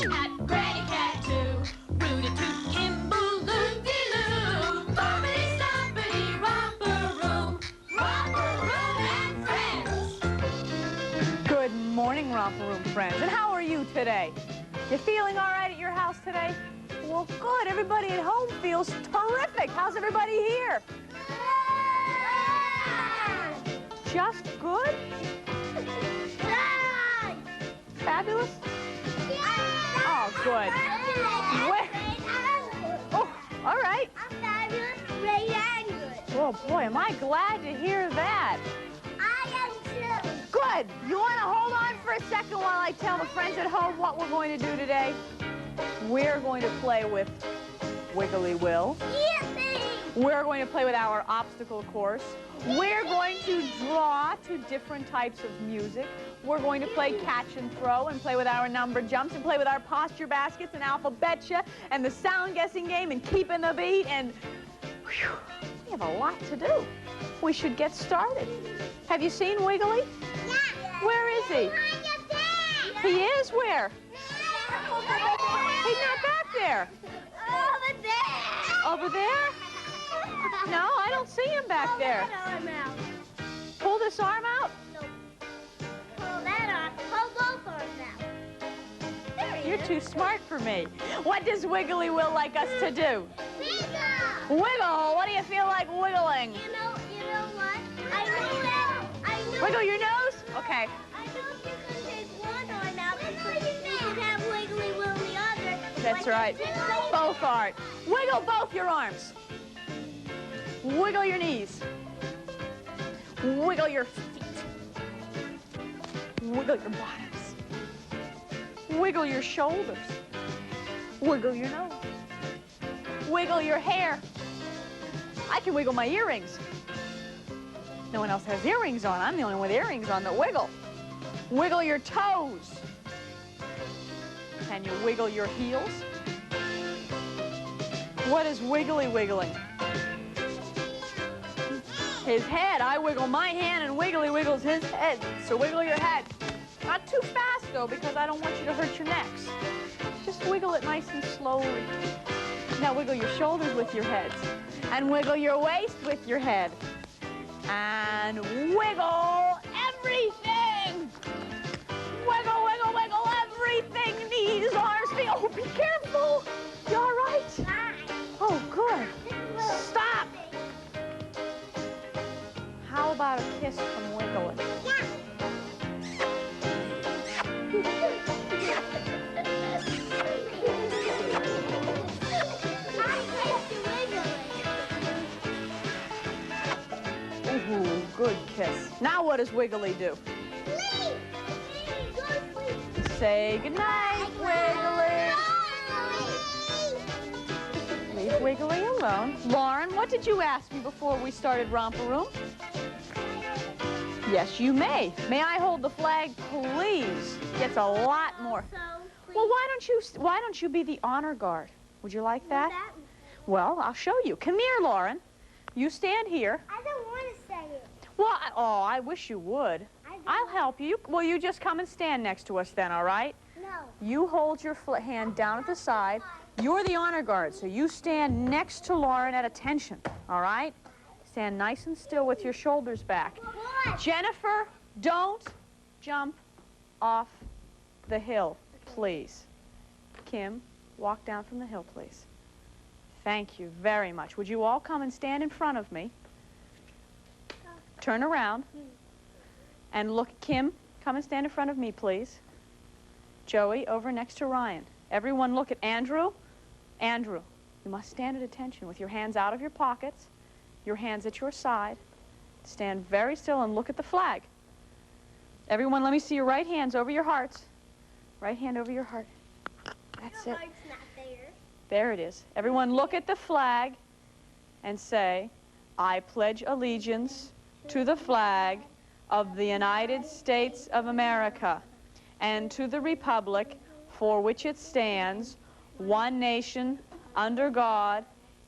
Hat, Granny Cat too. Root-a-toot, Kimbaloo-dee-loo. Boppity-stoppity, Romper-room. Romper-room and friends. Good morning, Romper Room friends. And how are you today? You feeling all right at your house today? Well, good. Everybody at home feels terrific. How's everybody here? Just good? Fabulous? Oh, good. Where? Oh, all right. I'm fabulous, great, and good. Oh, boy, am I glad to hear that. I am too. Good. You want to hold on for a second while I tell the friends at home what we're going to do today? We're going to play with Wiggly Will. Yippee! We're going to play with our obstacle course. We're going to draw to different types of music. We're going to play catch and throw and play with our number jumps and play with our posture baskets and alphabetcha and the sound guessing game and keeping the beat and whew, we have a lot to do. We should get started. Have you seen Wiggly? Yeah. Where is he? He is where? He's not back there. Over there. Over there? No, I don't see him back there. Pull that arm out. Pull this arm out? No. Pull that arm. Pull both arms out. There he You're is. too smart for me. What does Wiggly Will like us to do? Wiggle. Wiggle. What do you feel like wiggling? You know what? I know. Wiggle your nose? Okay. I know you can take one arm out because you can have Wiggly Will the other. That's But right. it's both. Both arms. Wiggle both your arms. Wiggle your knees. Wiggle your feet. Wiggle your bottoms. Wiggle your shoulders. Wiggle your nose. Wiggle your hair. I can wiggle my earrings. No one else has earrings on. I'm the only one with earrings on that wiggle. Wiggle your toes. Can you wiggle your heels? What is Wiggly wiggling? His head. I wiggle my hand and Wiggly wiggles his head. So wiggle your head. Not too fast, though, because I don't want you to hurt your necks. Just wiggle it nice and slowly. Now wiggle your shoulders with your heads. And wiggle your waist with your head. And wiggle everything. Wiggle, wiggle, wiggle everything. Knees, arms, feet. Oh, be careful. You all right? Oh, good. Stop. How about a kiss from Wiggly? Ooh, good kiss. Now what does Wiggly do? Say goodnight, Wiggly. Leave Wiggly alone. Lauren, what did you ask me before we started Romper Room? Yes, you may. May I hold the flag, please? Gets a lot more. Well, why don't you be the honor guard? Would you like that? Well, I'll show you. Come here, Lauren. You stand here. I don't want to say it. Well, I wish you would. I'll help you. Well, you just come and stand next to us then, all right? No. You hold your hand down at the side. You're the honor guard, so you stand next to Lauren at attention, all right? Stand nice and still with your shoulders back. Jennifer, don't jump off the hill, please. Kim, walk down from the hill, please. Thank you very much. Would you all come and stand in front of me? Turn around. And look, Kim, come and stand in front of me, please. Joey, over next to Ryan. Everyone look at Andrew. Andrew, you must stand at attention with your hands out of your pockets, your hands at your side. Stand very still and look at the flag. Everyone, let me see your right hands over your hearts. Right hand over your heart. That's it. Heart's not there. There it is. Everyone look at the flag and say, I pledge allegiance to the flag of the United States of America and to the republic for which it stands, one nation, under God,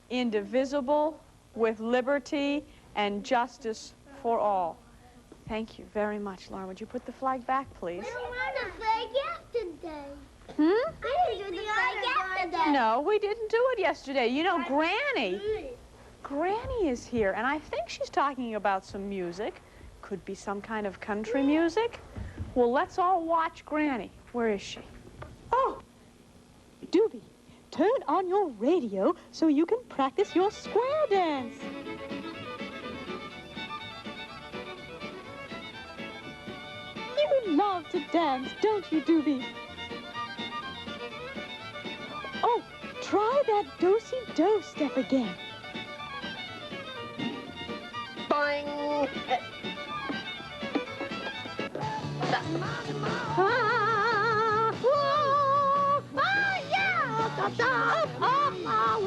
indivisible, with liberty and justice for all. Thank you very much, Lauren. Would you put the flag back, please? I don't want a flag yesterday. Hmm? I yet. No, we didn't do it yesterday. You know, Granny is here, and I think she's talking about some music. Could be some kind of country music. Well, let's all watch Granny. Where is she? Oh, Doobie, turn on your radio so you can practice your square dance. You love to dance, don't you, Doobie? Oh, try that do-si-do step again. Boing!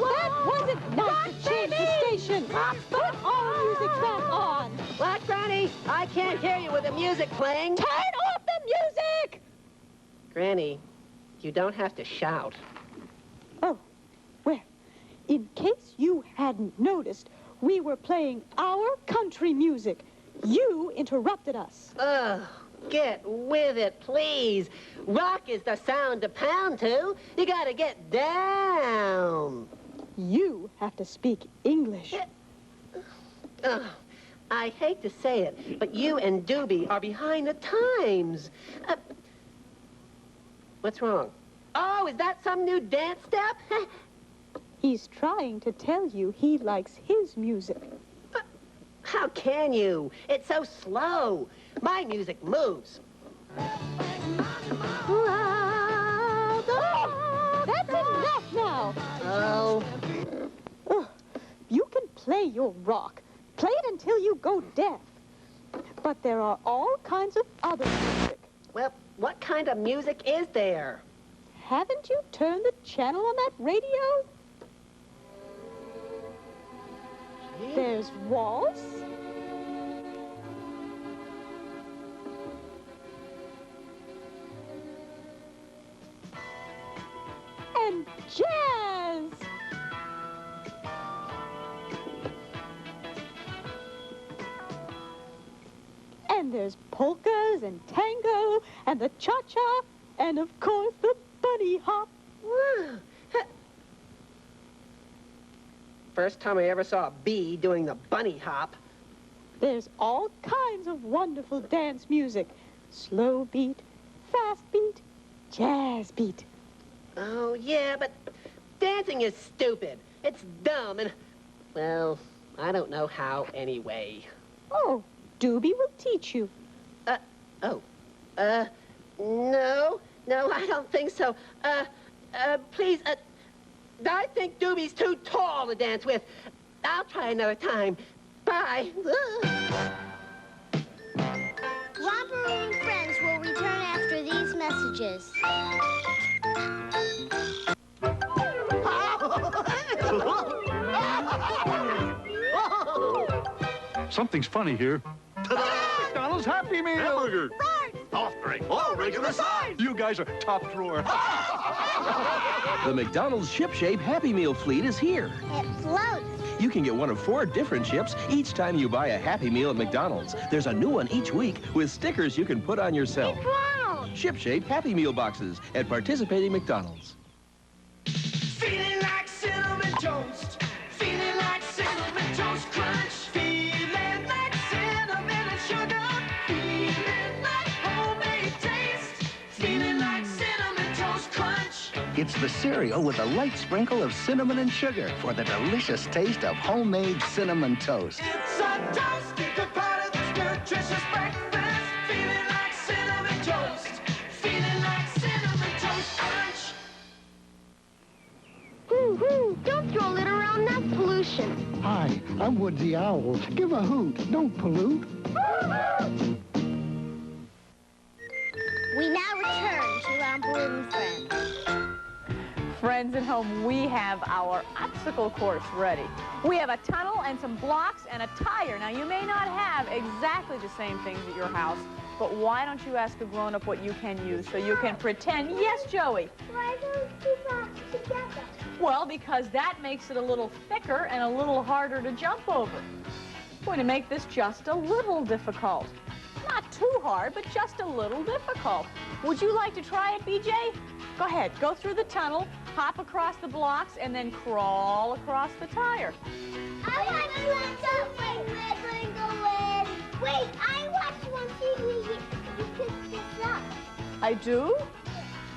That wasn't nice to change the station. Put all music back on. What, Granny? I can't hear you with the music playing. Turn off the music! Granny, you don't have to shout. Oh, well, in case you hadn't noticed, we were playing our country music. You interrupted us. Ugh, get with it, please. Rock is the sound to pound to. You gotta get down. You have to speak English. Ugh, I hate to say it, but you and Doobie are behind the times. What's wrong? Oh, is that some new dance step? He's trying to tell you he likes his music. How can you? It's so slow. My music moves. That's enough now. Oh. Ugh, you can play your rock. Play it until you go deaf. But there are all kinds of other music. Well, what kind of music is there? Haven't you turned the channel on that radio? There's waltz. And jazz. And there's polkas and tango and the cha-cha and, of course, the bunny hop. First time I ever saw a bee doing the bunny hop. There's all kinds of wonderful dance music. Slow beat, fast beat, jazz beat. Oh, yeah, but dancing is stupid. It's dumb and, well, I don't know how anyway. Oh, Doobie will teach you. No, I don't think so. Please, I think Doobie's too tall to dance with. I'll try another time. Bye. Romper and friends will return after these messages. Something's funny here. McDonald's Happy Meal. Hamburger. Right. Soft drink. All regular size. You guys are top drawer. The McDonald's Ship Shape Happy Meal fleet is here. It floats. You can get one of 4 different ships each time you buy a Happy Meal at McDonald's. There's a new one each week with stickers you can put on yourself. Wow. Ship Shape Happy Meal boxes at participating McDonald's. Feeling like cinnamon toast. Feeling like cinnamon toast crunch. Feeling like cinnamon and sugar. Feeling like homemade taste. Feeling like cinnamon toast crunch. It's the cereal with a light sprinkle of cinnamon and sugar for the delicious taste of homemade cinnamon toast. It's a toasty good part of this nutritious breakfast. Feeling like cinnamon toast. Feeling like cinnamon toast crunch. Don't throw litter around, that's pollution. Hi, I'm Woodsy Owl. Give a hoot, don't pollute. We now return to Romper and Friends. Friends at home, we have our obstacle course ready. We have a tunnel and some blocks and a tire. Now, you may not have exactly the same things at your house, but why don't you ask a grown-up what you can use so you can pretend? Yes, Joey? Why don't we box together? Well, because that makes it a little thicker and a little harder to jump over. Going to make this just a little difficult. Not too hard, but just a little difficult. Would you like to try it, BJ? Go ahead, go through the tunnel, hop across the blocks, and then crawl across the tire. I want to let something wiggling go in. Wait, I watched you on TV. You picked this up. I do?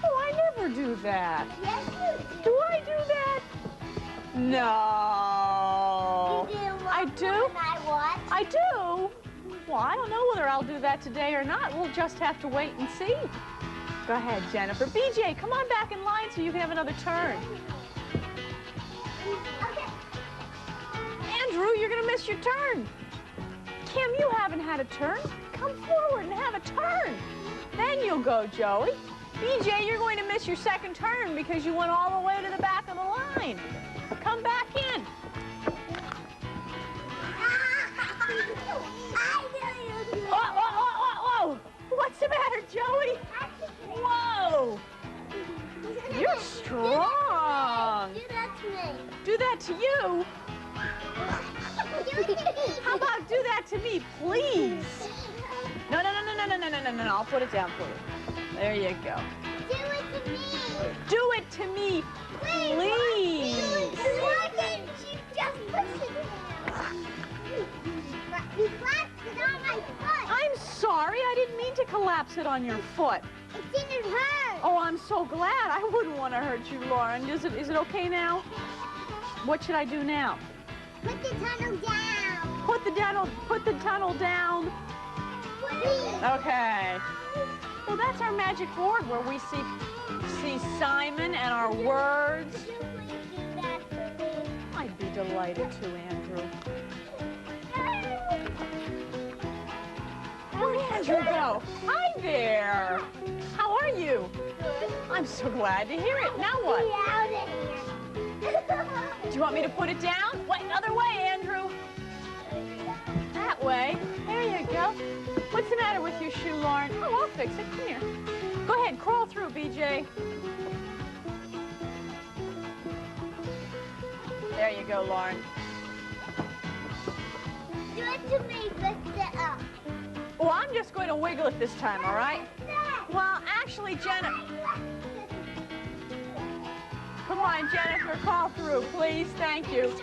Oh, I never do that. Yes, you do. Do I do that? No. You didn't I watch do? when I watched. I do. Well, I don't know whether I'll do that today or not. We'll just have to wait and see. Go ahead, Jennifer. BJ, come on back in line so you can have another turn. Okay. Andrew, you're going to miss your turn. Kim, you haven't had a turn. Come forward and have a turn. Then you'll go, Joey. BJ, you're going to miss your second turn because you went all the way to the back of the line. Come back in. Whoa, whoa, whoa, whoa, whoa. What's the matter, Joey? Whoa. You're strong. Do that to me. Do that to you? Do it to me. How about do that to me, please? No, no, no, no, no, no, no, no, no, no. I'll put it down for you. There you go. Do it to me. Do it to me, please. Why didn't you just push it down? You clapped it on my foot. I'm sorry. I didn't mean to collapse it on your foot. It didn't hurt. Oh, I'm so glad. I wouldn't want to hurt you, Lauren. Is it okay now? What should I do now? Put the tunnel down. Put the tunnel down. Please. Okay. Well, that's our magic board where we see Simon and our words. Would you please do that for me? I'd be delighted to, Andrew. Where'd Andrew go? Hi there. How are you? I'm so glad to hear it. Now what? Get out of here. Do you want me to put it down? Wait, other way, Andrew. That way. There you go. What's the matter with your shoe, Lauren? Oh, I'll fix it. Come here. Go ahead, crawl through, BJ. There you go, Lauren. Do it to me. Lift it up. Well, I'm just going to wiggle it this time, all right? Well, actually, Jenna... Come on, Jennifer, crawl through, please. Thank you.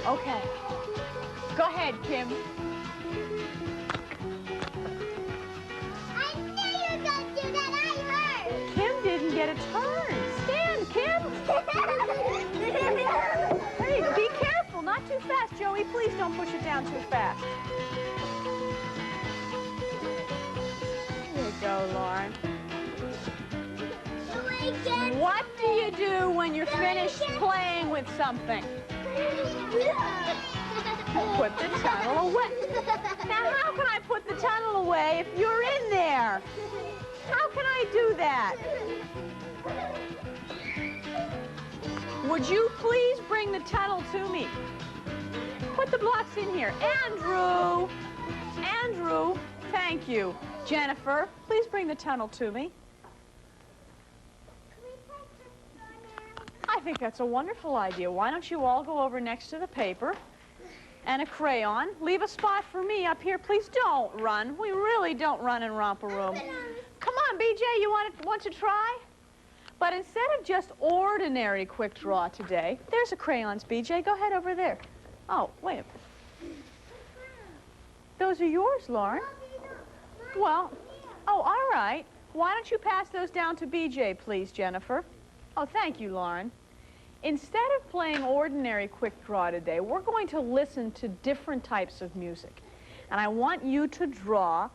Okay. Go ahead, Kim. I knew you were going to do that. I heard. Kim didn't get a turn. Stand, Kim. Hey, be careful. Not too fast, Joey. Please don't push it down too fast. There you go, Lauren. What do you do when you're finished playing with something? Put the tunnel away. Now, how can I put the tunnel away if you're in there? How can I do that? Would you please bring the tunnel to me? Put the blocks in here. Andrew! Andrew, thank you. Jennifer, please bring the tunnel to me. I think that's a wonderful idea. Why don't you all go over next to the paper and a crayon. Leave a spot for me up here. Please don't run. We really don't run in Romper Room. Come on, BJ, you want to try? But instead of just ordinary quick draw today, there's a crayons, BJ. Go ahead over there. Oh, wait a minute. Those are yours, Lauren. Well, oh, all right. Why don't you pass those down to BJ, please, Jennifer? Oh, thank you, Lauren. Instead of playing ordinary quick draw today, we're going to listen to different types of music. And I want you to draw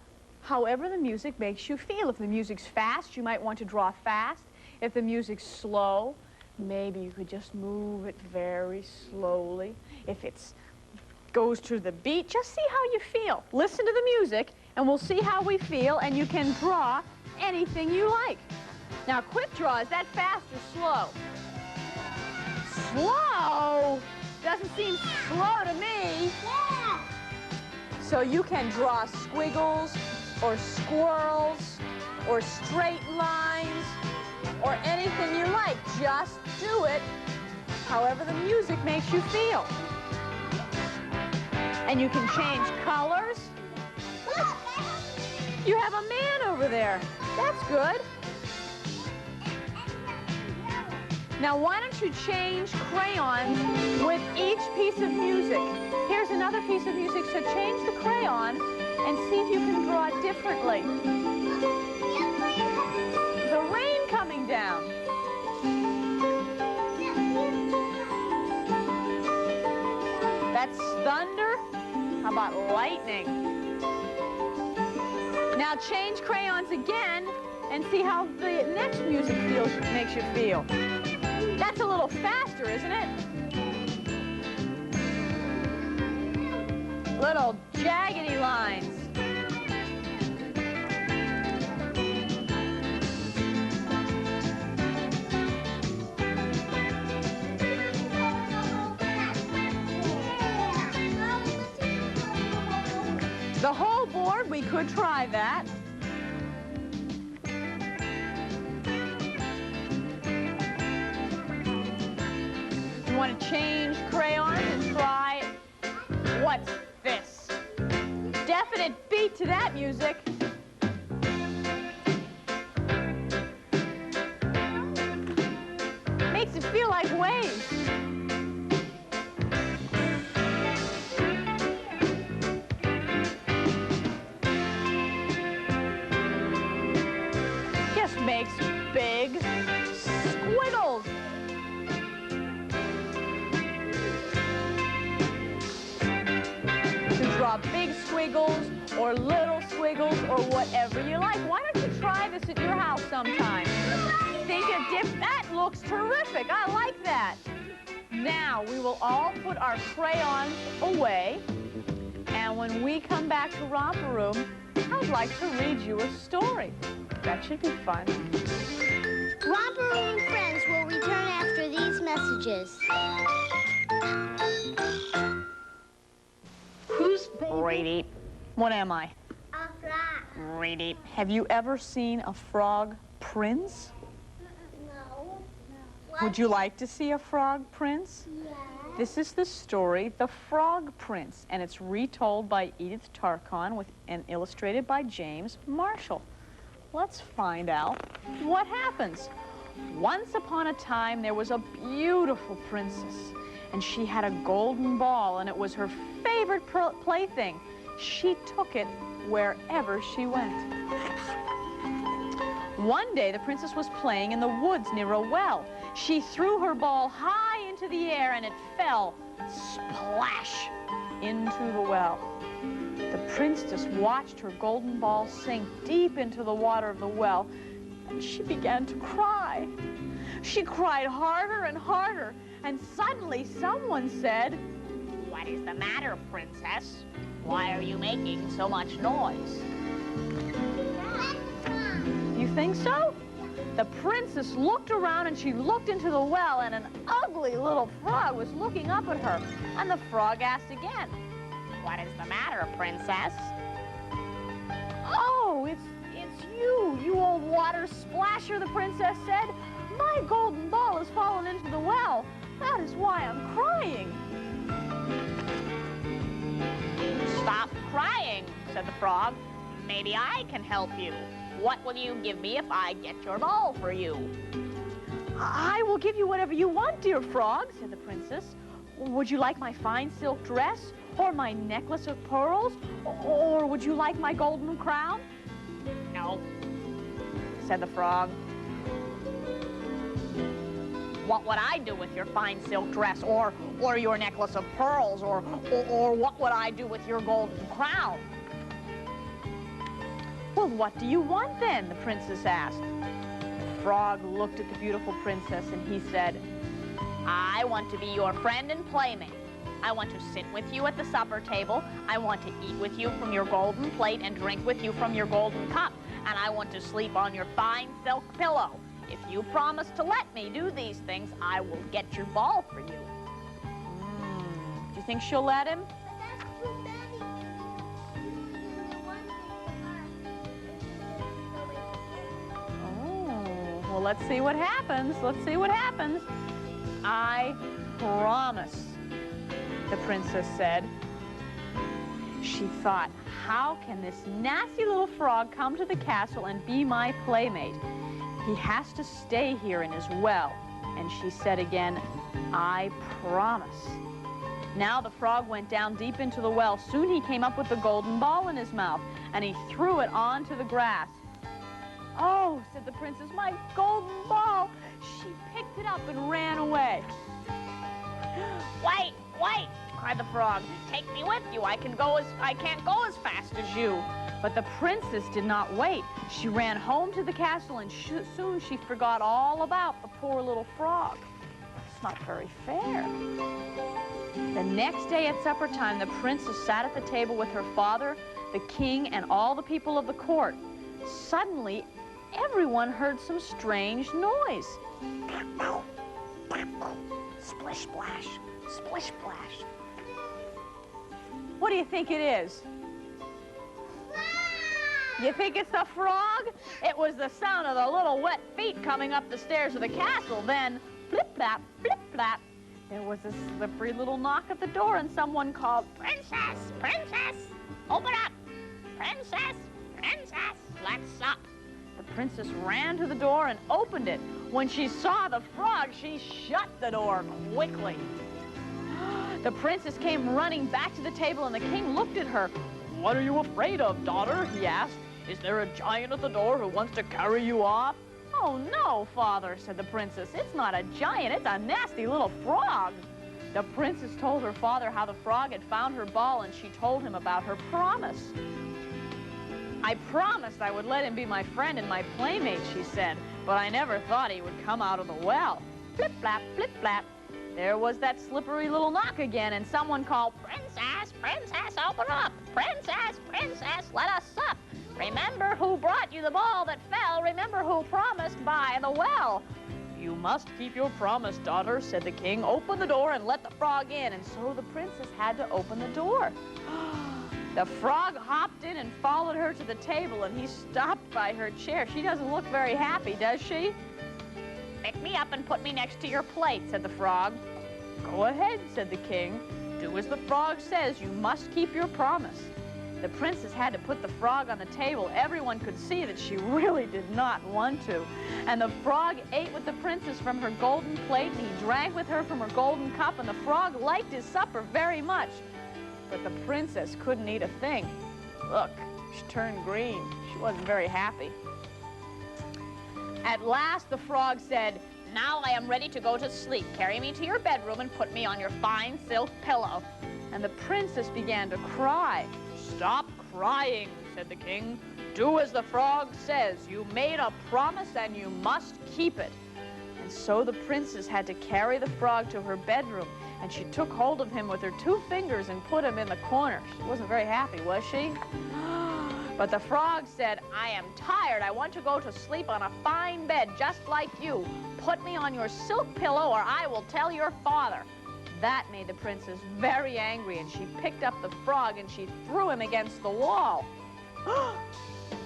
however the music makes you feel. If the music's fast, you might want to draw fast. If the music's slow, maybe you could just move it very slowly. If it goes to the beat, just see how you feel. Listen to the music, and we'll see how we feel, and you can draw anything you like. Now, quick draw, is that fast or slow? Slow? Doesn't seem slow to me. Yeah. So you can draw squiggles, or squirrels, or straight lines, or anything you like. Just do it however the music makes you feel. And you can change colors. You have a man over there. That's good. Now, why don't you change crayons with each piece of music? Here's another piece of music, so change the crayon and see if you can draw differently. The rain coming down. That's thunder. How about lightning? Now change crayons again and see how the next music makes you feel. That's a little faster, isn't it? Little jaggedy lines. The whole board, we could try that. You want to change crayons and try, what's this? Definite beat to that music. Makes it feel like waves. Just makes big squiggles. Draw big squiggles or little squiggles or whatever you like. Why don't you try this at your house sometime? Think of that looks terrific. I like that. Now we will all put our crayons away, and when we come back to Romper Room, I'd like to read you a story. That should be fun. Romper Room friends will return after these messages. Who's Brady? What am I? A frog. Brady. Have you ever seen a frog prince? No. Would you like to see a frog prince? Yes. This is the story, The Frog Prince, and it's retold by Edith Tarkon and illustrated by James Marshall. Let's find out what happens. Once upon a time, there was a beautiful princess, and she had a golden ball, and it was her favorite plaything. She took it wherever she went. One day, the princess was playing in the woods near a well. She threw her ball high into the air, and it fell, splash, into the well. The princess watched her golden ball sink deep into the water of the well, and she began to cry. She cried harder and harder, and suddenly someone said, "What is the matter, princess? Why are you making so much noise?" You think so? The princess looked around and she looked into the well, and an ugly little frog was looking up at her. And the frog asked again, "What is the matter, princess?" "Oh, it's you old water splasher," the princess said. "My golden ball has fallen into the well. That is why I'm crying." "Stop crying," said the frog. "Maybe I can help you. What will you give me if I get your ball for you?" "I will give you whatever you want, dear frog," said the princess. "Would you like my fine silk dress, or my necklace of pearls, or would you like my golden crown?" "No," said the frog. "What would I do with your fine silk dress, or your necklace of pearls, or what would I do with your golden crown?" "Well, what do you want then?" the princess asked. The frog looked at the beautiful princess and he said, "I want to be your friend and playmate. I want to sit with you at the supper table. I want to eat with you from your golden plate and drink with you from your golden cup. And I want to sleep on your fine silk pillow. If you promise to let me do these things, I will get your ball for you." Do you think she'll let him? Well, let's see what happens. Let's see what happens. "I promise," the princess said. She thought, how can this nasty little frog come to the castle and be my playmate? He has to stay here in his well. And she said again, I promise. Now the frog went down deep into the well. Soon he came up with the golden ball in his mouth, and he threw it onto the grass. Oh, said the princess, my golden ball. She picked it up and ran away. Wait, wait, cried the frog. Take me with you. I can't go as fast as you. But the princess did not wait. She ran home to the castle, and soon she forgot all about the poor little frog. It's not very fair. The next day at supper time, the princess sat at the table with her father, the king, and all the people of the court. Suddenly, everyone heard some strange noise. Splish, splash, splish, splash. What do you think it is? You think it's the frog? It was the sound of the little wet feet coming up the stairs of the castle. Then, flip-flap, flip-flap, there was a slippery little knock at the door, and someone called, Princess, Princess, open up. Princess, Princess, let's up. The princess ran to the door and opened it. When she saw the frog, she shut the door quickly. The princess came running back to the table, and the king looked at her. What are you afraid of, daughter? He asked. Is there a giant at the door who wants to carry you off? Oh, no, father, said the princess. It's not a giant. It's a nasty little frog. The princess told her father how the frog had found her ball, and she told him about her promise. I promised I would let him be my friend and my playmate, she said, but I never thought he would come out of the well. Flip-flap, flip-flap. There was that slippery little knock again, and someone called, Princess, Princess, open up. Princess, Princess, let us sup. Remember who brought you the ball that fell. Remember who promised by the well. You must keep your promise, daughter, said the king. Open the door and let the frog in. And so the princess had to open the door. The frog hopped in and followed her to the table, and he stopped by her chair. She doesn't look very happy, does she? Pick me up and put me next to your plate, said the frog. Go ahead, said the king. Do as the frog says. You must keep your promise. The princess had to put the frog on the table. Everyone could see that she really did not want to. And the frog ate with the princess from her golden plate, and he drank with her from her golden cup, and the frog liked his supper very much. But the princess couldn't eat a thing. Look, she turned green. She wasn't very happy. At last, the frog said, Now I am ready to go to sleep. Carry me to your bedroom and put me on your fine silk pillow. And the princess began to cry. Stop crying, said the king. Do as the frog says. You made a promise and you must keep it. And so the princess had to carry the frog to her bedroom, and she took hold of him with her 2 fingers and put him in the corner. She wasn't very happy, was she? But the frog said, I am tired. I want to go to sleep on a fine bed just like you. Put me on your silk pillow or I will tell your father. That made the princess very angry, and she picked up the frog and she threw him against the wall.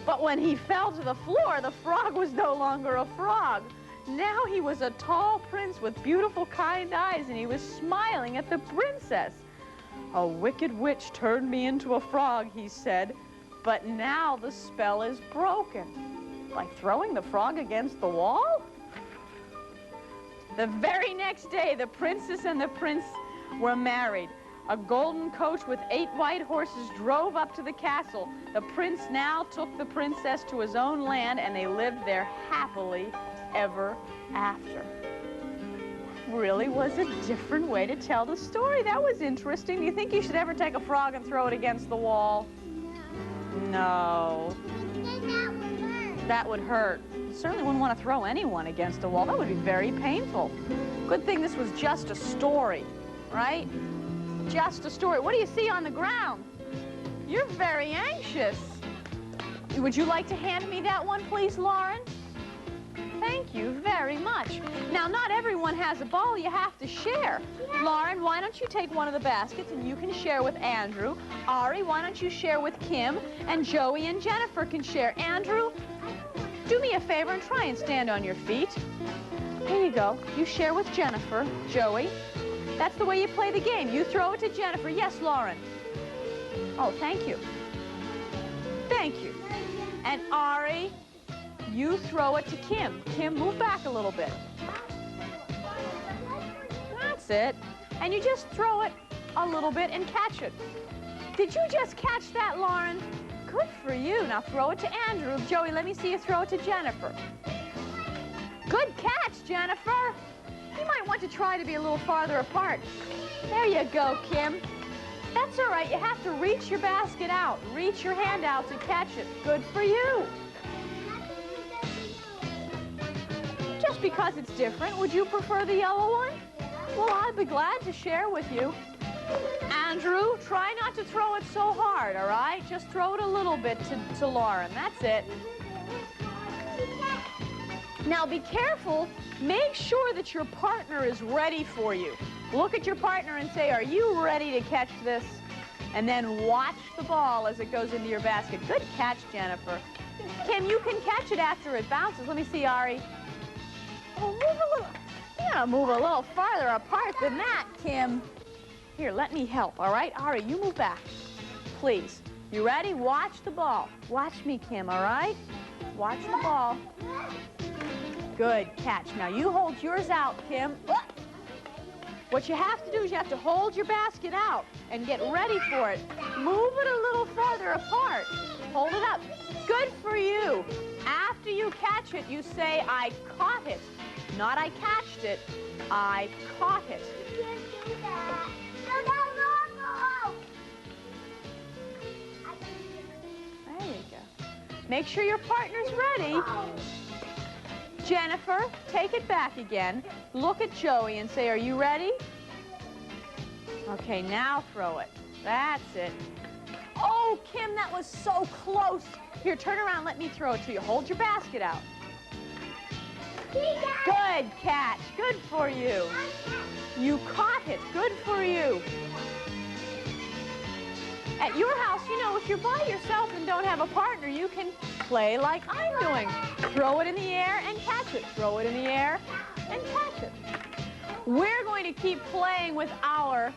But when he fell to the floor, the frog was no longer a frog. Now he was a tall prince with beautiful, kind eyes, and he was smiling at the princess. A wicked witch turned me into a frog, he said, but now the spell is broken. By throwing the frog against the wall? The very next day, the princess and the prince were married. A golden coach with 8 white horses drove up to the castle. The prince now took the princess to his own land, and they lived there happily ever after. Really was a different way to tell the story. That was interesting. Do you think you should ever take a frog and throw it against the wall? No. That would hurt. You certainly wouldn't want to throw anyone against a wall. That would be very painful. Good thing this was just a story, right? Just a story. What do you see on the ground? You're very anxious. Would you like to hand me that one, please, Lauren? Thank you very much. Now, not everyone has a ball. You have to share. Yeah. Lauren, why don't you take one of the baskets and you can share with Andrew. Ari, why don't you share with Kim? And Joey and Jennifer can share. Andrew, do me a favor and try and stand on your feet. Here you go. You share with Jennifer. Joey, that's the way you play the game. You throw it to Jennifer. Yes, Lauren. Oh, thank you. Thank you. And Ari, you throw it to Kim. Kim, move back a little bit. That's it. And you just throw it a little bit and catch it. Did you just catch that, Lauren? Good for you. Now throw it to Andrew. Joey, let me see you throw it to Jennifer. Good catch, Jennifer. You might want to try to be a little farther apart. There you go, Kim. That's all right. You have to reach your basket out. Reach your hand out to catch it. Good for you. Just because it's different, would you prefer the yellow one? Well, I'd be glad to share with you. Andrew, try not to throw it so hard, all right? Just throw it a little bit to Lauren. That's it. Now, be careful. Make sure that your partner is ready for you. Look at your partner and say, are you ready to catch this? And then watch the ball as it goes into your basket. Good catch, Jennifer. Kim, you can catch it after it bounces. Let me see, Ari. Oh, move a little. You gotta move a little farther apart than that, Kim. Here, let me help, all right? Ari, you move back, please. You ready? Watch the ball. Watch me, Kim, all right? Watch the ball. Good catch. Now, you hold yours out, Kim. What you have to do is you have to hold your basket out and get ready for it. Move it a little farther apart. Hold it up. Good for you. After you catch it, you say, I caught it. Not I catched it. I caught it. You can't do that. No. There you go. Make sure your partner's ready. Jennifer, take it back again. Look at Joey and say, are you ready? Okay, now throw it. That's it. Oh, Kim, that was so close. Here, turn around. Let me throw it to you. Hold your basket out. Good catch. Good for you. You caught it. Good for you. At your house, you know, if you're by yourself and don't have a partner, you can play like I'm doing. Throw it in the air and catch it. Throw it in the air and catch it. We're going to keep playing with our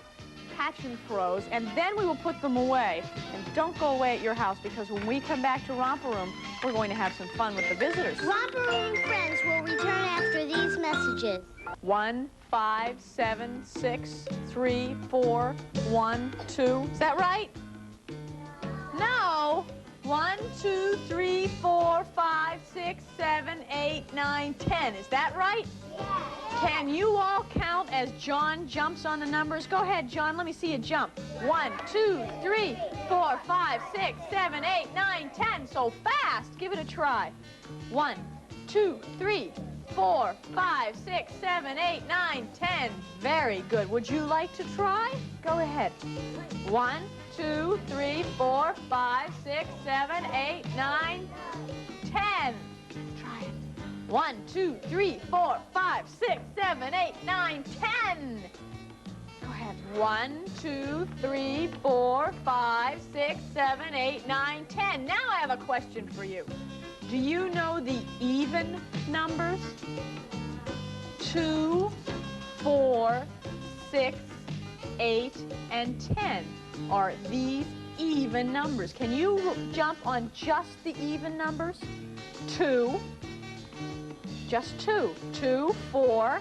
catch and throws, and then we will put them away. And don't go away at your house, because when we come back to Romper Room, we're going to have some fun with the visitors. Romper Room friends will return after these messages. 1, 5, 7, 6, 3, 4, 1, 2. Is that right? No. 1, 2, 3, 4, 5, 6, 7, 8, 9, 10. Is that right? Yeah. Can you all count as John jumps on the numbers? Go ahead, John. Let me see you jump. 1, 2, 3, 4, 5, 6, 7, 8, 9, 10. So fast. Give it a try. 1, 2, 3, 4, 5, 6, 7, 8, 9, 10. Very good. Would you like to try? Go ahead. 1, 2, 3, 4, 5, 6, 7, 8, 9, 10. Try it. 1, 2, 3, 4, 5, 6, 7, 8, 9, 10. Go ahead. 1, 2, 3, 4, 5, 6, 7, 8, 9, 10. Now I have a question for you. Do you know the even numbers? 2, 4, 6, 8, and 10 are these even numbers. Can you jump on just the even numbers? 2, just 2. 2, 4,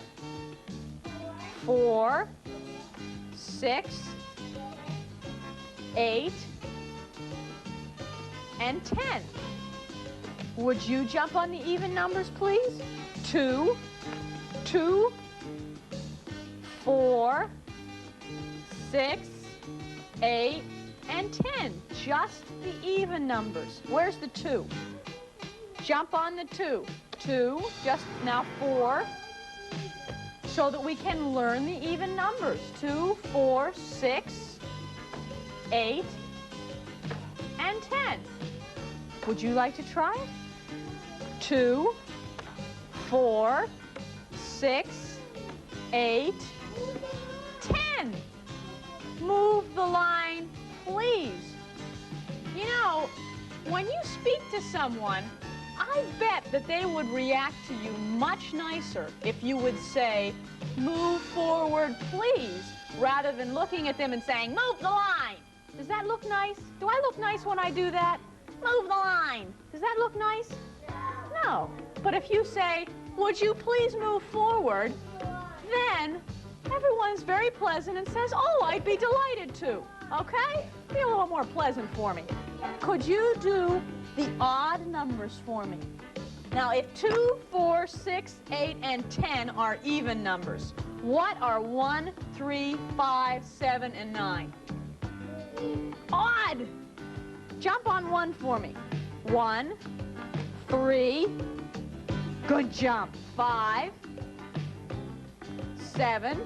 4, 6, 8, and 10. Would you jump on the even numbers, please? 2, 2, 4, 6, 8, and 10. Just the even numbers. Where's the 2? Jump on the 2. 2, just now 4, so that we can learn the even numbers. 2, 4, 6, 8, and 10. Would you like to try it? 2, 4, 6, 8, 10. Move the line, please. You know, when you speak to someone, I bet that they would react to you much nicer if you would say, move forward, please, rather than looking at them and saying, move the line. Does that look nice? Do I look nice when I do that? Move the line. Does that look nice? No. But if you say, would you please move forward, then everyone's very pleasant and says, oh, I'd be delighted to. Okay? Be a little more pleasant for me. Could you do the odd numbers for me? Now, if 2, 4, 6, 8, and 10 are even numbers, what are 1, 3, 5, 7, and 9? Odd! Jump on 1 for me. 1, 3, good jump. 5, 7,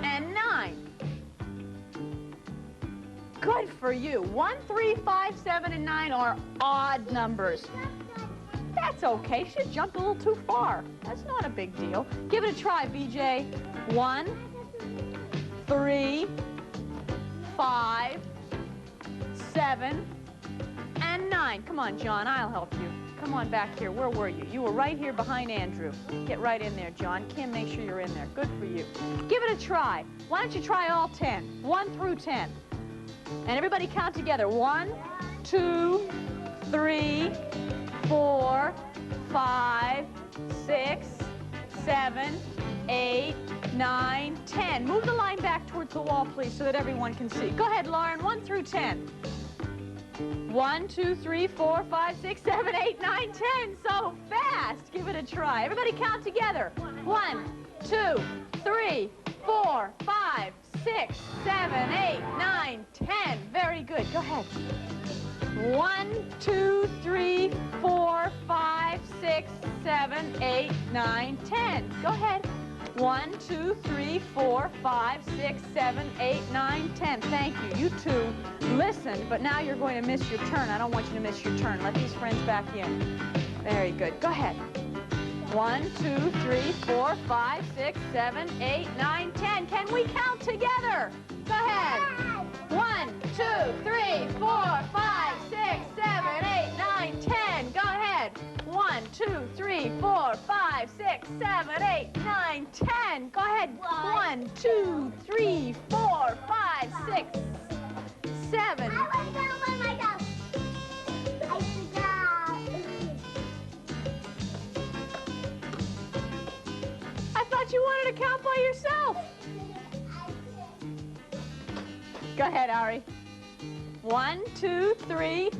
and 9. Good for you. 1, 3, 5, 7, and 9 are odd numbers. That's okay. She jumped a little too far. That's not a big deal. Give it a try, BJ. 1, 3, 5, 7, and 9. Come on, John, I'll help you. Come on back here. Where were you? You were right here behind Andrew. Get right in there, John. Kim, make sure you're in there. Good for you. Give it a try. Why don't you try all 10? 1 through 10. And everybody count together. 1, 2, 3, 4, 5, 6, 7, 8, 9, 10. Move the line back towards the wall, please, so that everyone can see. Go ahead, Lauren. 1 through 10. 1, 2, 3, 4, 5, 6, 7, 8, 9, 10. So fast. Give it a try. Everybody count together. 1, 2, 3, 4, 5, 6, 7, 8, 9, 10. Very good. Go ahead. 1, 2, 3, 4, 5, 6, 7, 8, 9, 10. Go ahead. 1, 2, 3, 4, 5, 6, 7, 8, 9, 10. Thank you. You two listened, but now you're going to miss your turn. I don't want you to miss your turn. Let these friends back in. Very good. Go ahead. 1, 2, 3, 4, 5, 6, 7, 8, 9, 10. Can we count together? Go ahead. 1, 2, 3, 4, 5, 6, 7, 8, 9, 10. Go ahead. 1, 2, 3, 4, 5, 6, 7, 8, 9, 10. Go ahead. 1, 2, 3, 4, 5, 6, 7. I thought you wanted to count by yourself. Go ahead, Ari. 1, 2, 3,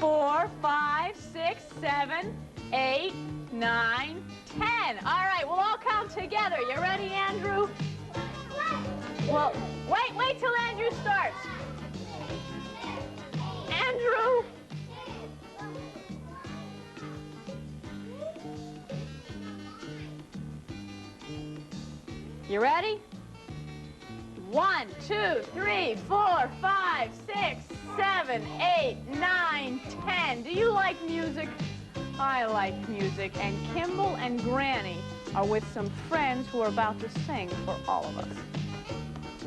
4, 5, 6, 7, 8, 9, 10. All right, we'll all count together. You ready, Andrew? Well, wait till Andrew starts. Andrew. You ready? 1, 2, 3, 4, 5, 6, 7, 8, 9, 10. Do you like music? I like music, and Kimball and Granny are with some friends who are about to sing for all of us.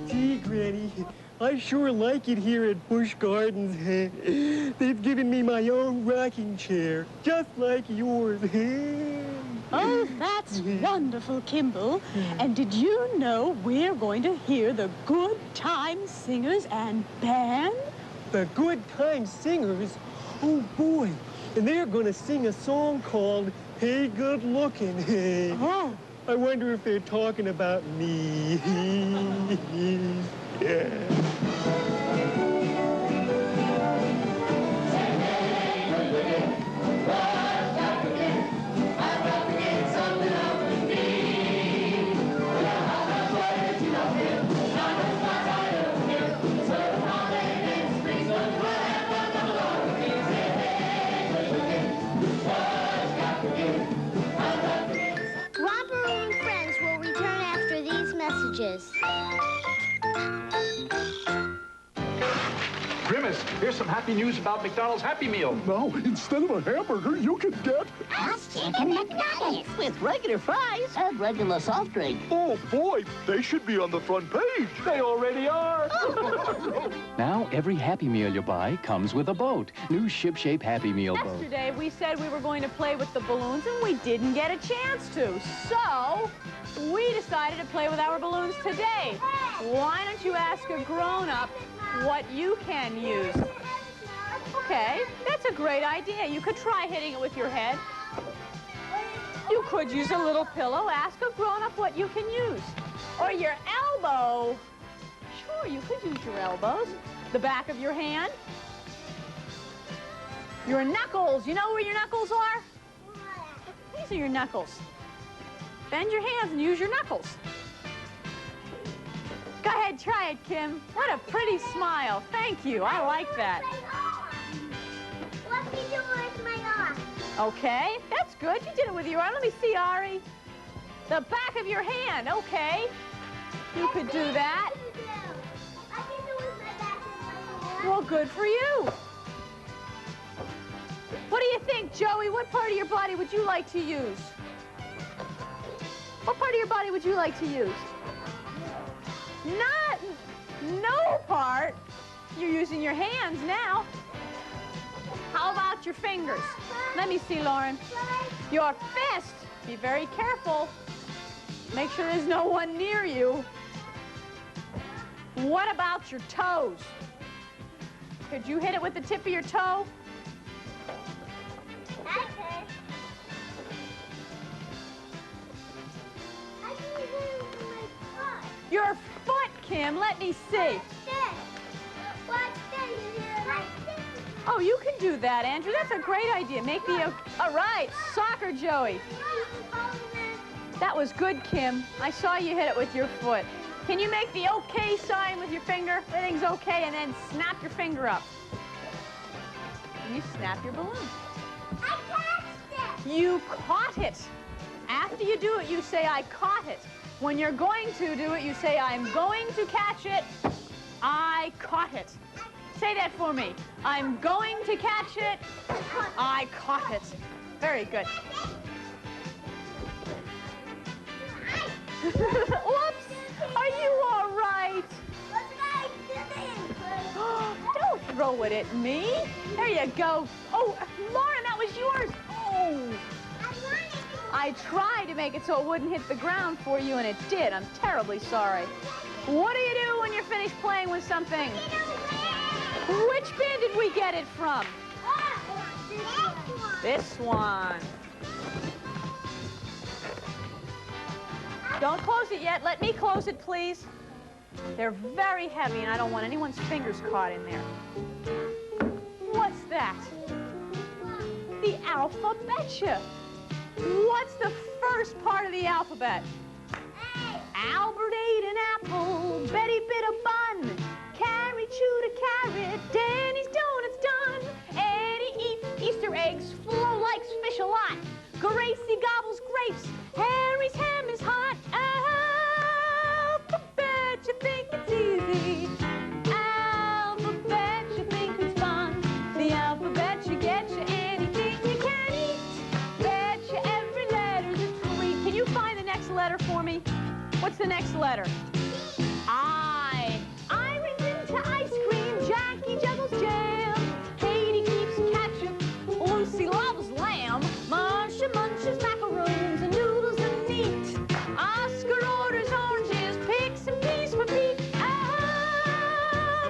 Gee, Granny, I sure like it here at Busch Gardens. They've given me my own rocking chair, just like yours. Oh, that's wonderful, Kimball. And did you know we're going to hear the Good Time Singers and Band? The Good Time Singers? Oh, boy. And they're going to sing a song called Hey Good Looking. Oh. I wonder if they're talking about me. Romper and friends will return after these messages. Grimace, here's some happy news about McDonald's Happy Meal. Now, instead of a hamburger, you can get... Chicken McNuggets with regular fries and regular soft drink. Oh, boy, they should be on the front page. They already are. Now, every Happy Meal you buy comes with a boat. New ship-shape Happy Meal boat. Yesterday, we said we were going to play with the balloons, and we didn't get a chance to. So, we decided to play with our balloons today. Why don't you ask a grown-up what you can use? Okay, that's a great idea. You could try hitting it with your head. You could use a little pillow. Ask a grown-up what you can use. Or your elbow. Sure, you could use your elbows. The back of your hand. Your knuckles. You know where your knuckles are? These are your knuckles. Bend your hands and use your knuckles. Go ahead, try it, Kim. What a pretty smile. Thank you. I like that. What do you do with my arm? Okay, that's good. You did it with your arm. Let me see, Ari. The back of your hand. Okay. You could do that. I can do it with my back and my hand. Well, good for you. What do you think, Joey? What part of your body would you like to use? What part of your body would you like to use? No part. You're using your hands now. How about your fingers? Let me see, Lauren. Your fist. Be very careful. Make sure there's no one near you. What about your toes? Could you hit it with the tip of your toe? Okay. I can use it with my foot. Your foot, Kim. Let me see. What's this? Oh, you can do that, Andrew. That's a great idea. Make the... All right, soccer, Joey. That was good, Kim. I saw you hit it with your foot. Can you make the okay sign with your finger? Everything's okay, and then snap your finger up. And you snap your balloon. I catched it. You caught it. After you do it, you say, I caught it. When you're going to do it, you say, I'm going to catch it. I caught it. Say that for me. I'm going to catch it. I caught it. Very good. Whoops. Are you all right? Don't throw it at me. There you go. Oh, Lauren, that was yours. Oh. I tried to make it so it wouldn't hit the ground for you, and it did. I'm terribly sorry. What do you do when you're finished playing with something? Which bin did we get it from? This one. Don't close it yet. Let me close it, please. They're very heavy, and I don't want anyone's fingers caught in there. What's that? The alphabet. What's the first part of the alphabet? Albert ate an apple, Betty bit a bun, Carrie chewed a carrot, Danny's donuts done, Eddie eats Easter eggs, Flo likes fish a lot, Gracie gobbles grapes, Harry's ham is hot. Alphabet, you think it's easy. Alphabet, you think it's fun. The alphabet, you get you anything you can eat. Bet you every letter's a treat. Can you find the next letter for me? What's the next letter? I. Iron's into ice cream. Jackie juggles jam. Katie keeps catching. Lucy loves lamb. Marcia munches macaroons and noodles and meat. Oscar orders oranges, picks and peas for Pete.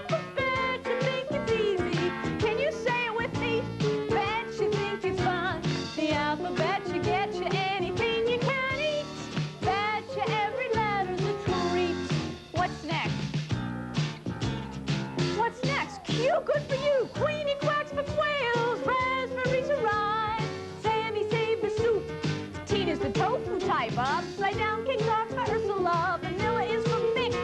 Alphabet, you think it's easy. Can you say it with me? Bet you think it's fun. The alphabet, you get you anything you can eat. Bet you every letter's a treat. What's next? What's next? Q, good for you. Queenie quacks for quails. Raspberries are rye. Sammy saved the soup. Tina's the tofu type. Upside down cakes are for Ursula. Vanilla is for Mick.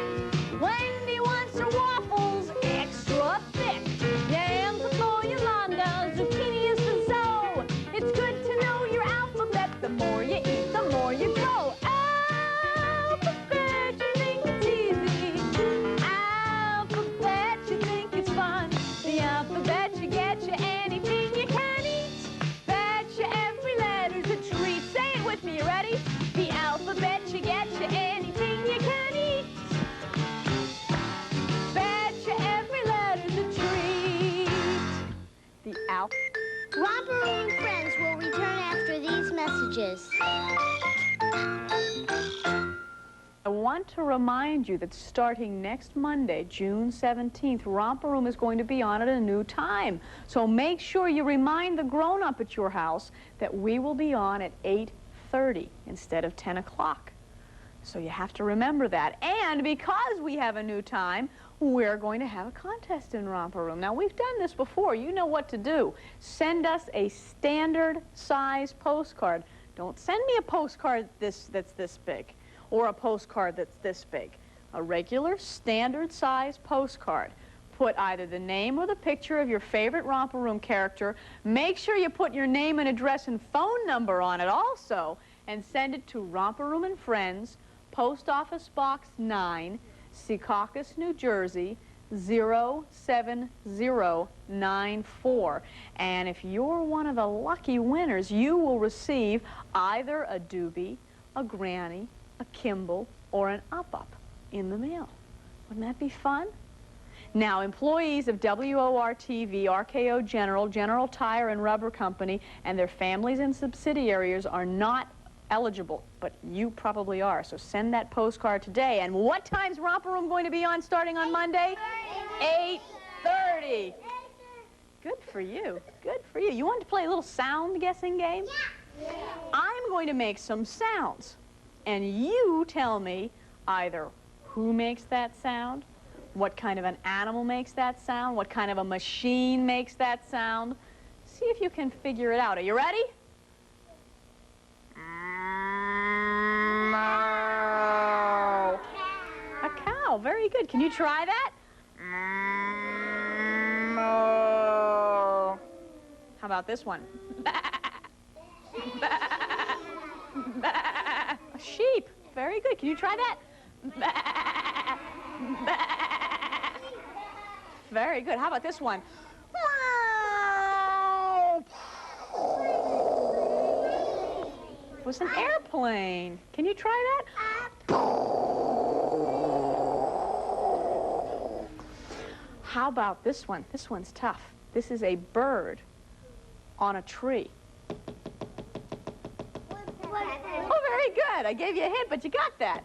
Wendy wants her waffles extra thick. Yams are for Yolanda. Zucchini is for Zoe. It's good to know your alphabet. The more you eat, the more you grow. Alphabet, you think it's easy. Alphabet, you think it's fun. The alphabet, you get you anything you can eat. Bet you every letter's a treat. Say it with me, you ready? The alphabet, you get you anything you can eat. Bet you every letter's a treat. The Romper and friends will return after these messages. I want to remind you that starting next Monday, June 17th, Romper Room is going to be on at a new time. So make sure you remind the grown-up at your house that we will be on at 8:30 instead of 10 o'clock. So you have to remember that. And because we have a new time, we're going to have a contest in Romper Room. Now, we've done this before. You know what to do. Send us a standard size postcard. Don't send me a postcard that's this big or a postcard that's this big. A regular standard size postcard. Put either the name or the picture of your favorite Romper Room character. Make sure you put your name and address and phone number on it also, and send it to Romper Room and Friends, Post Office Box 9, Secaucus, New Jersey, 07094. And if you're one of the lucky winners, you will receive either a doobie, a granny, a Kimball, or an up-up in the mail. Wouldn't that be fun? Now, employees of WOR-TV, RKO General, General Tire and Rubber Company, and their families and subsidiaries are not eligible, but you probably are. So send that postcard today. And what time's Romper Room going to be on starting on Monday? 8:30. Good for you. Good for you. You want to play a little sound guessing game? Yeah. I'm going to make some sounds. And you tell me either who makes that sound, what kind of an animal makes that sound, what kind of a machine makes that sound. See if you can figure it out. Are you ready? A cow. Very good. Can you try that? How about this one? A sheep. Very good. Can you try that? Very good. How about this one? It was an airplane. Can you try that? How about this one? This one's tough. This is a bird on a tree. Oh, very good. I gave you a hint, but you got that.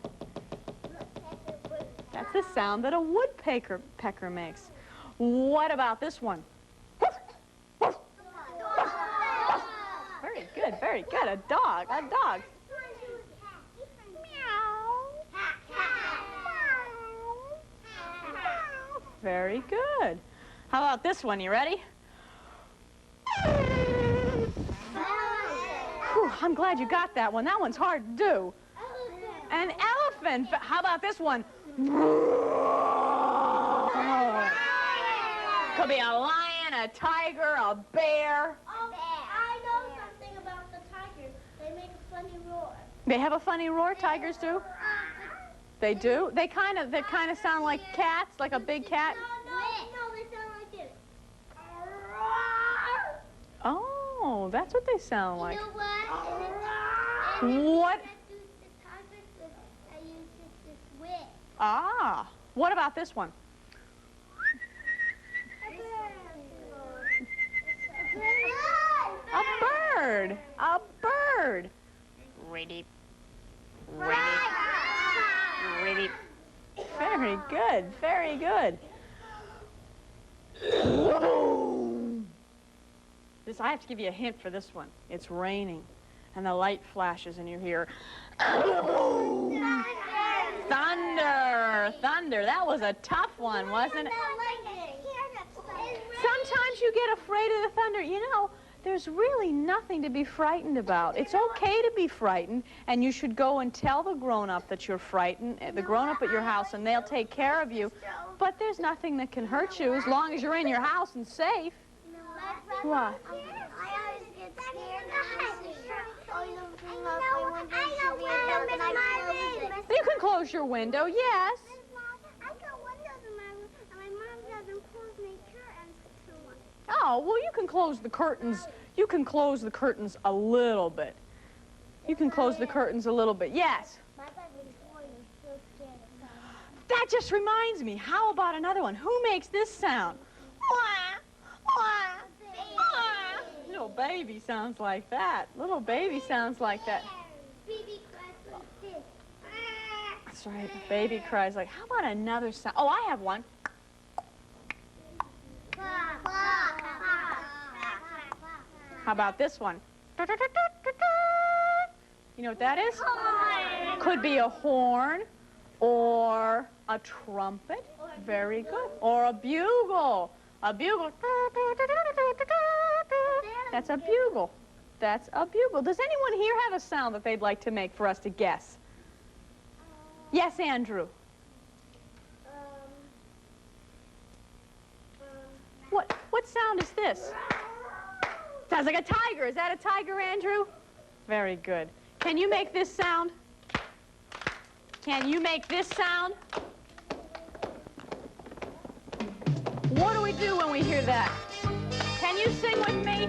That's the sound that a woodpecker makes. What about this one? Very good, very good. A dog, a dog. Very good. How about this one? You ready? Whew, I'm glad you got that one. That one's hard to do. An elephant. How about this one? Could be a lion, a tiger, a bear. Oh, I know something about the tigers. They make a funny roar. They have a funny roar, tigers do? They do? They kind of sound like cats, like a big cat? No, they sound like this. Oh, that's what they sound like. You know what? What? The tigers, I use this whip. Ah, what about this one? A bird. A bird. Ready. Ready. Ready. Very good. Very good. This, I have to give you a hint for this one. It's raining, and the light flashes, and you hear thunder. Thunder. That was a tough one, wasn't it? Sometimes you get afraid of the thunder. You know, there's really nothing to be frightened about. It's okay to be frightened, and you should go and tell the grown-up that you're frightened, the grown-up at your house, and they'll take care of you. But there's nothing that can hurt you as long as you're in your house and safe. What? I always get scared. You can close your window, yes. I got windows in my room, and my mom doesn't close my curtains too much. Oh, well, you can close the curtains. You can close the curtains a little bit. You can close the curtains a little bit, yes. My bedroom's so scared of that. That just reminds me. How about another one? Who makes this sound? Little baby sounds like that. Little baby sounds like that. Baby cries like this. That's right. A baby cries like, how about another sound? Oh, I have one. How about this one? You know what that is? Could be a horn or a trumpet. Very good. Or a bugle. A bugle. That's a bugle. That's a bugle. Does anyone here have a sound that they'd like to make for us to guess? Yes, Andrew. What sound is this? Sounds like a tiger. Is that a tiger, Andrew? Very good. Can you make this sound? Can you make this sound? What do we do when we hear that? Can you sing with me?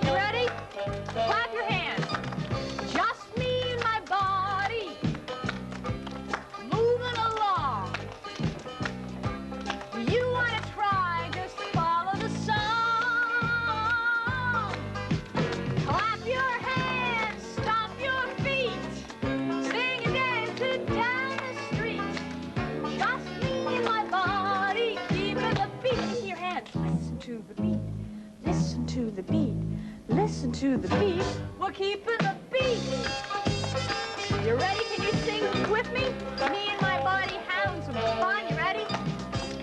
You ready? Clap your hands. Just me and my body moving along. You want to try, just follow the song. Clap your hands, stomp your feet, sing and dance it down the street. Just me and my body keeping the beat. In your hands, listen to the beat, listen to the beat, listen to the beat. We're keeping the beat. You ready? Can you sing with me? Me and my body having some fun. You ready?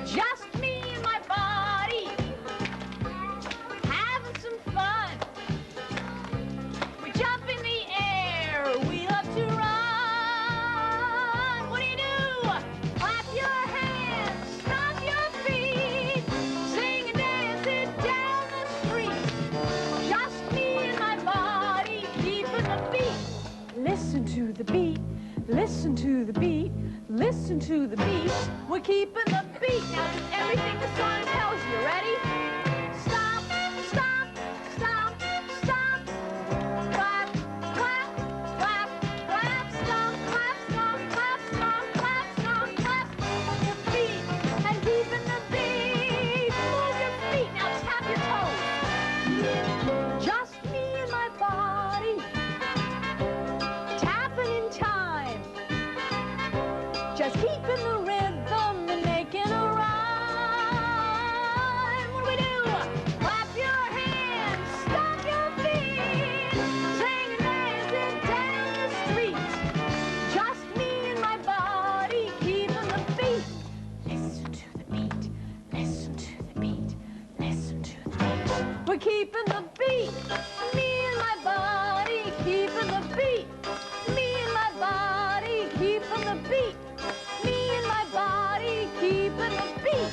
Just me and my body having some fun. We jump in the air. We love to run. What do you do? Clap your hands, stomp your feet, sing and dance it down the street. Just me and my body keeping the beat. Listen to the beat, listen to the beat, listen to the beat. We're keeping the beat. Now do everything the song tells you. Ready? Stop, stop, stop, stop. Clap, clap, clap, clap, stomp, clap, stomp, clap, stomp, clap, stomp, clap. Move your feet and keeping the beat. Move your feet. Now tap your toes. Just me and my body tapping in time. Just keeping the rhythm and making a rhyme. What do we do? Clap your hands, stomp your feet, sing and dance it down the street. Just me and my body keeping the beat. Listen to the beat, listen to the beat, listen to the beat. We're keeping the beat. Me and my body keeping the beat. Me and my body keeping the beat. Me and my body keeping the beat.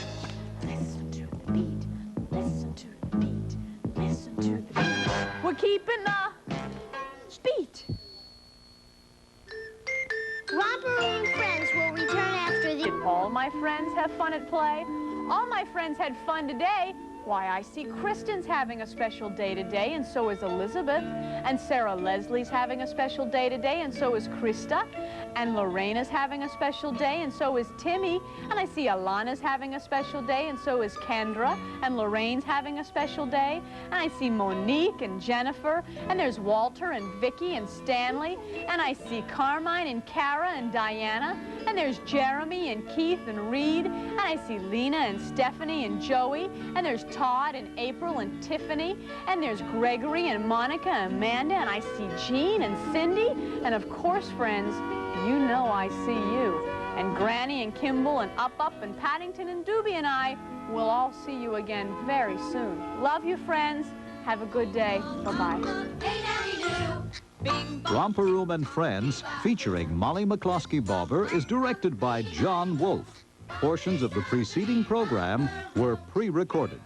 Listen to the beat. Listen to the beat. Listen to the beat. We're keeping the beat. Romper and friends will return after the... Did all my friends have fun at play? All my friends had fun today. Why, I see Kristen's having a special day today, and so is Elizabeth. And Sarah Leslie's having a special day today, and so is Krista. And Lorena's having a special day, and so is Timmy. And I see Alana's having a special day, and so is Kendra. And Lorraine's having a special day. And I see Monique and Jennifer. And there's Walter and Vicky and Stanley. And I see Carmine and Kara and Diana. And there's Jeremy and Keith and Reed. And I see Lena and Stephanie and Joey. And there's Todd and April and Tiffany. And there's Gregory and Monica and Amanda. And I see Jean and Cindy. And of course, friends, you know I see you. And Granny and Kimball and Up and Paddington and Doobie and I will all see you again very soon. Love you, friends. Have a good day. Bye-bye. Romper Room and Friends, featuring Molly McCloskey-Bobber, is directed by John Wolfe. Portions of the preceding program were pre-recorded.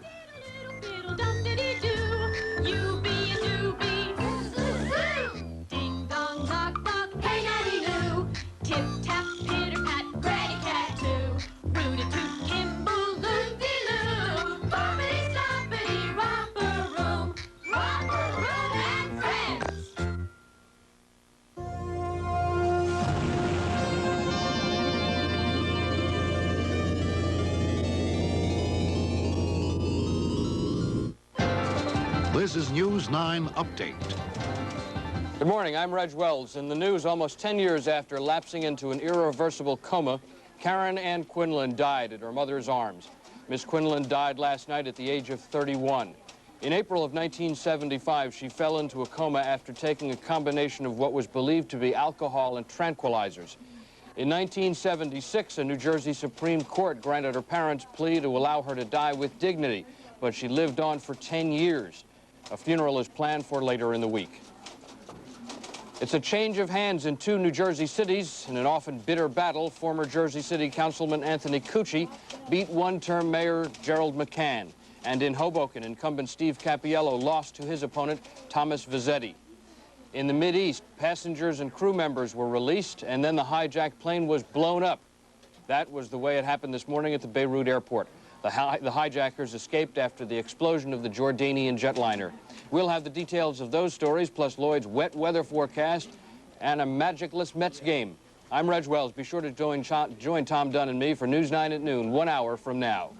This is News 9 Update. The Good morning, I'm Reg Wells. In the news, almost 10 years after lapsing into an irreversible coma, Karen Ann Quinlan died at her mother's arms. Miss Quinlan died last night at the age of 31. In April of 1975, she fell into a coma after taking a combination of what was believed to be alcohol and tranquilizers. In 1976, a New Jersey Supreme Court granted her parents' plea to allow her to die with dignity, but she lived on for 10 years. A funeral is planned for later in the week. It's a change of hands in two New Jersey cities. In an often bitter battle, former Jersey City Councilman Anthony Cucci beat one-term Mayor Gerald McCann. And in Hoboken, incumbent Steve Cappiello lost to his opponent, Thomas Vizzetti. In the Mideast, passengers and crew members were released, and then the hijacked plane was blown up. That was the way it happened this morning at the Beirut airport. The hijackers escaped after the explosion of the Jordanian jetliner. We'll have the details of those stories, plus Lloyd's wet weather forecast and a magicless Mets game. I'm Reg Wells. Be sure to join Tom Dunn and me for News 9 at noon, 1 hour from now.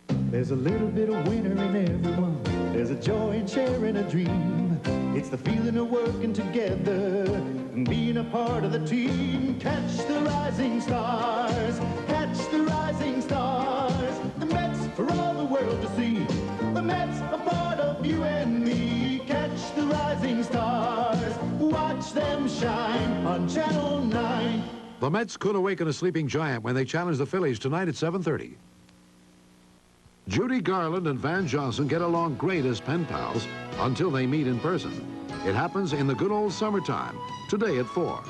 There's a little bit of winter in everyone. There's a joy in sharing a dream. It's the feeling of working together and being a part of the team. Catch the rising stars. Catch the rising stars. The Mets for all the world to see. The Mets a part of you and me. Catch the rising stars. Watch them shine on Channel 9. The Mets could awaken a sleeping giant when they challenge the Phillies tonight at 7:30. Judy Garland and Van Johnson get along great as pen pals until they meet in person. It happens in the good old summertime, today at 4.